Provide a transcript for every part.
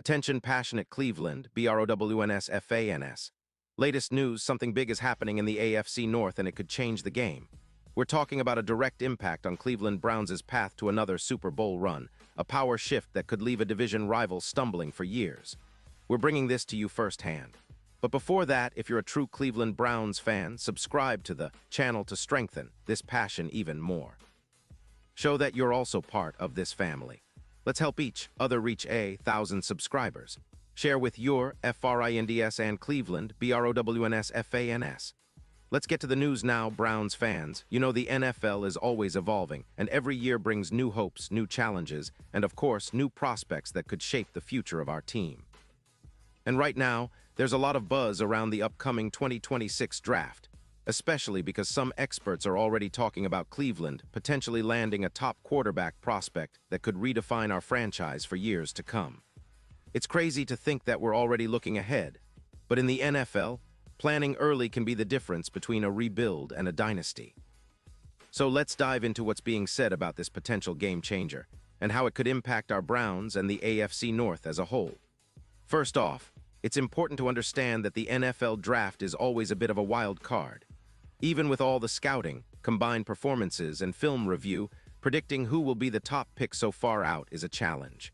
Attention passionate Cleveland, BROWNS FANS. Latest news, something big is happening in the AFC North and it could change the game. We're talking about a direct impact on Cleveland Browns' path to another Super Bowl run, a power shift that could leave a division rival stumbling for years. We're bringing this to you firsthand. But before that, if you're a true Cleveland Browns fan, subscribe to the channel to strengthen this passion even more. Show that you're also part of this family. Let's help each other reach 1,000 subscribers. Share with your FRINDS and Cleveland, BROWNS FANS. Let's get to the news now, Browns fans. You know the NFL is always evolving, and every year brings new hopes, new challenges, and of course, new prospects that could shape the future of our team. And right now, there's a lot of buzz around the upcoming 2026 draft, especially because some experts are already talking about Cleveland potentially landing a top quarterback prospect that could redefine our franchise for years to come. It's crazy to think that we're already looking ahead, but in the NFL, planning early can be the difference between a rebuild and a dynasty. So let's dive into what's being said about this potential game changer and how it could impact our Browns and the AFC North as a whole. First off, it's important to understand that the NFL draft is always a bit of a wild card. Even with all the scouting, combined performances, and film review, predicting who will be the top pick so far out is a challenge.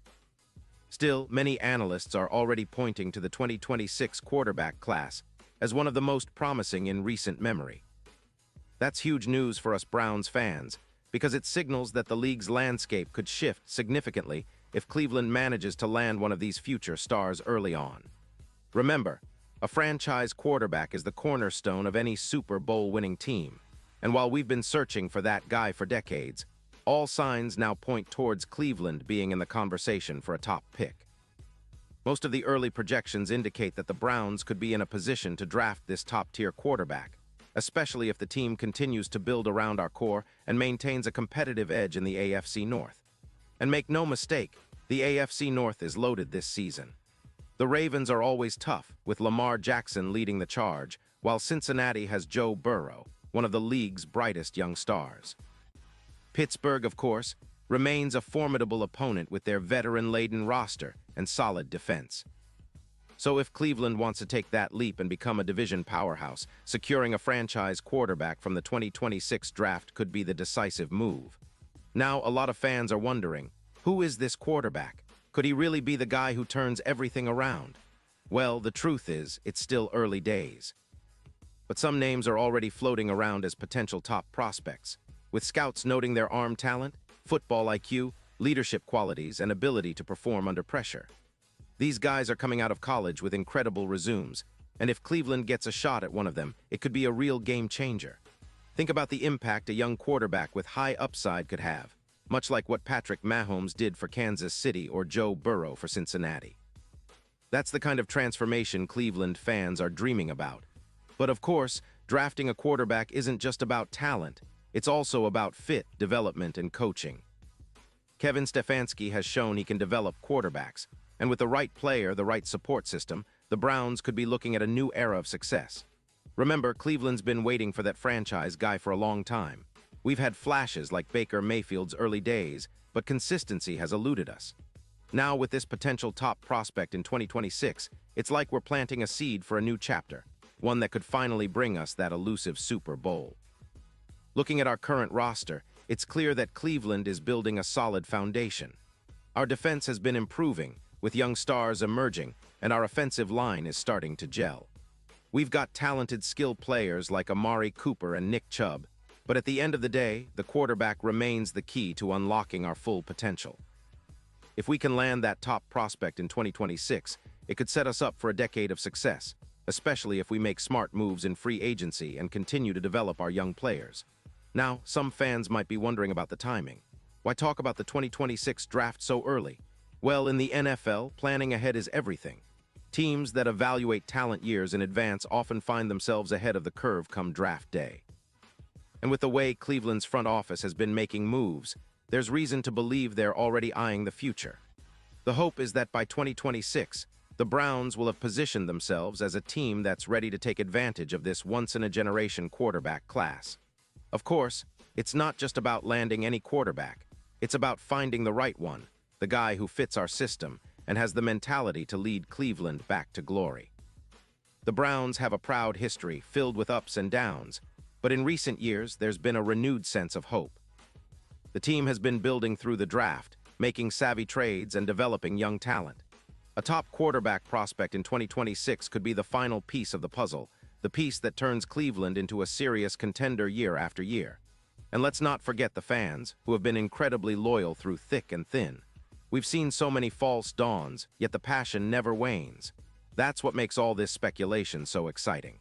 Still, many analysts are already pointing to the 2026 quarterback class as one of the most promising in recent memory. That's huge news for us Browns fans, because it signals that the league's landscape could shift significantly if Cleveland manages to land one of these future stars early on. Remember, a franchise quarterback is the cornerstone of any Super Bowl-winning team, and while we've been searching for that guy for decades, all signs now point towards Cleveland being in the conversation for a top pick. Most of the early projections indicate that the Browns could be in a position to draft this top-tier quarterback, especially if the team continues to build around our core and maintains a competitive edge in the AFC North. And make no mistake, the AFC North is loaded this season. The Ravens are always tough, with Lamar Jackson leading the charge, while Cincinnati has Joe Burrow, one of the league's brightest young stars. Pittsburgh, of course, remains a formidable opponent with their veteran-laden roster and solid defense. So if Cleveland wants to take that leap and become a division powerhouse, securing a franchise quarterback from the 2026 draft could be the decisive move. Now, a lot of fans are wondering, who is this quarterback? Could he really be the guy who turns everything around? Well, the truth is, it's still early days. But some names are already floating around as potential top prospects, with scouts noting their arm talent, football IQ, leadership qualities, and ability to perform under pressure. These guys are coming out of college with incredible resumes, and if Cleveland gets a shot at one of them, it could be a real game changer. Think about the impact a young quarterback with high upside could have, much like what Patrick Mahomes did for Kansas City or Joe Burrow for Cincinnati. That's the kind of transformation Cleveland fans are dreaming about. But of course, drafting a quarterback isn't just about talent, it's also about fit, development, and coaching. Kevin Stefanski has shown he can develop quarterbacks, and with the right player, the right support system, the Browns could be looking at a new era of success. Remember, Cleveland's been waiting for that franchise guy for a long time. We've had flashes like Baker Mayfield's early days, but consistency has eluded us. Now, with this potential top prospect in 2026, it's like we're planting a seed for a new chapter, one that could finally bring us that elusive Super Bowl. Looking at our current roster, it's clear that Cleveland is building a solid foundation. Our defense has been improving, with young stars emerging, and our offensive line is starting to gel. We've got talented, skilled players like Amari Cooper and Nick Chubb, but at the end of the day, the quarterback remains the key to unlocking our full potential. If we can land that top prospect in 2026, it could set us up for a decade of success, especially if we make smart moves in free agency and continue to develop our young players. Now, some fans might be wondering about the timing. Why talk about the 2026 draft so early? Well, in the NFL, planning ahead is everything. Teams that evaluate talent years in advance often find themselves ahead of the curve come draft day. And with the way Cleveland's front office has been making moves, there's reason to believe they're already eyeing the future. The hope is that by 2026, the Browns will have positioned themselves as a team that's ready to take advantage of this once-in-a-generation quarterback class. Of course, it's not just about landing any quarterback. It's about finding the right one, the guy who fits our system, and has the mentality to lead Cleveland back to glory. The Browns have a proud history filled with ups and downs, but in recent years there's been a renewed sense of hope. The team has been building through the draft, making savvy trades and developing young talent. A top quarterback prospect in 2026 could be the final piece of the puzzle, the piece that turns Cleveland into a serious contender year after year. And let's not forget the fans, who have been incredibly loyal through thick and thin. We've seen so many false dawns, yet the passion never wanes. That's what makes all this speculation so exciting.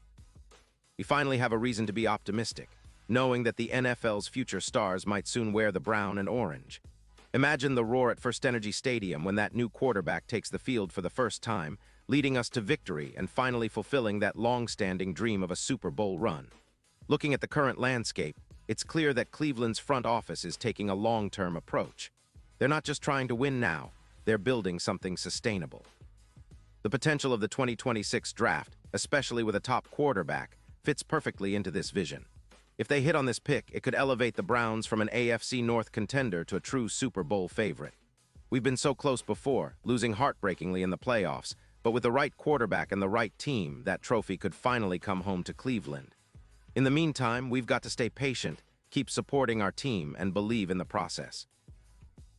We finally have a reason to be optimistic, knowing that the NFL's future stars might soon wear the brown and orange. Imagine the roar at First Energy Stadium when that new quarterback takes the field for the first time, leading us to victory and finally fulfilling that long-standing dream of a Super Bowl run. Looking at the current landscape, it's clear that Cleveland's front office is taking a long-term approach. They're not just trying to win now, they're building something sustainable. The potential of the 2026 draft, especially with a top quarterback, fits perfectly into this vision. If they hit on this pick, it could elevate the Browns from an AFC North contender to a true Super Bowl favorite. We've been so close before, losing heartbreakingly in the playoffs, but with the right quarterback and the right team, that trophy could finally come home to Cleveland. In the meantime, we've got to stay patient, keep supporting our team, and believe in the process.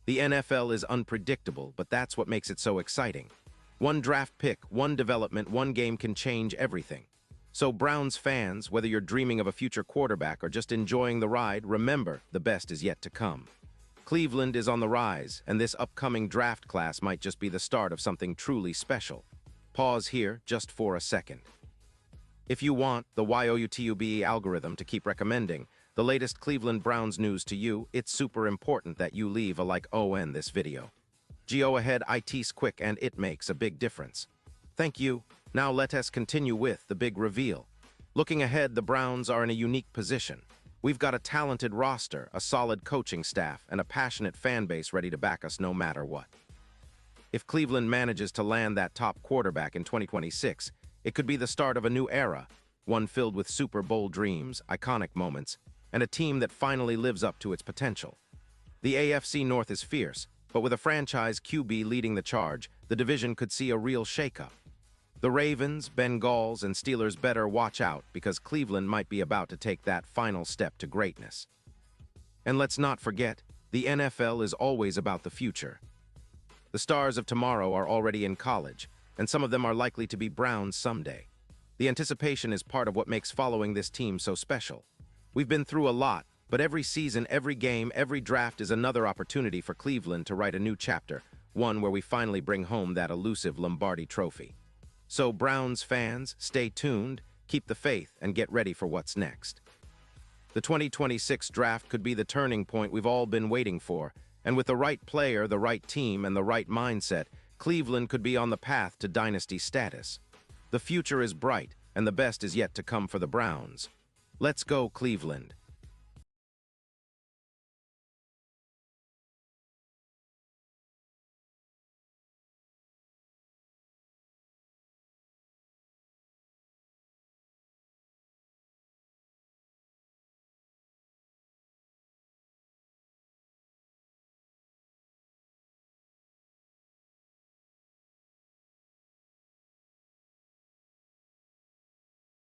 The NFL is unpredictable, but that's what makes it so exciting. One draft pick, one development, one game can change everything. So Browns fans, whether you're dreaming of a future quarterback or just enjoying the ride, remember, the best is yet to come. Cleveland is on the rise, and this upcoming draft class might just be the start of something truly special. Pause here just for a second. If you want the YOUTUBE algorithm to keep recommending the latest Cleveland Browns news to you, it's super important that you leave a like on this video. Go ahead, it's quick and it makes a big difference. Thank you. Now let us continue with the big reveal. Looking ahead, the Browns are in a unique position. We've got a talented roster, a solid coaching staff, and a passionate fan base ready to back us no matter what. If Cleveland manages to land that top quarterback in 2026, it could be the start of a new era, one filled with Super Bowl dreams, iconic moments, and a team that finally lives up to its potential. The AFC North is fierce, but with a franchise QB leading the charge, the division could see a real shakeup. The Ravens, Bengals, and Steelers better watch out because Cleveland might be about to take that final step to greatness. And let's not forget, the NFL is always about the future. The stars of tomorrow are already in college, and some of them are likely to be Browns someday. The anticipation is part of what makes following this team so special. We've been through a lot, but every season, every game, every draft is another opportunity for Cleveland to write a new chapter, one where we finally bring home that elusive Lombardi trophy. So Browns fans, stay tuned, keep the faith, and get ready for what's next. The 2026 draft could be the turning point we've all been waiting for, and with the right player, the right team, and the right mindset, Cleveland could be on the path to dynasty status. The future is bright, and the best is yet to come for the Browns. Let's go, Cleveland.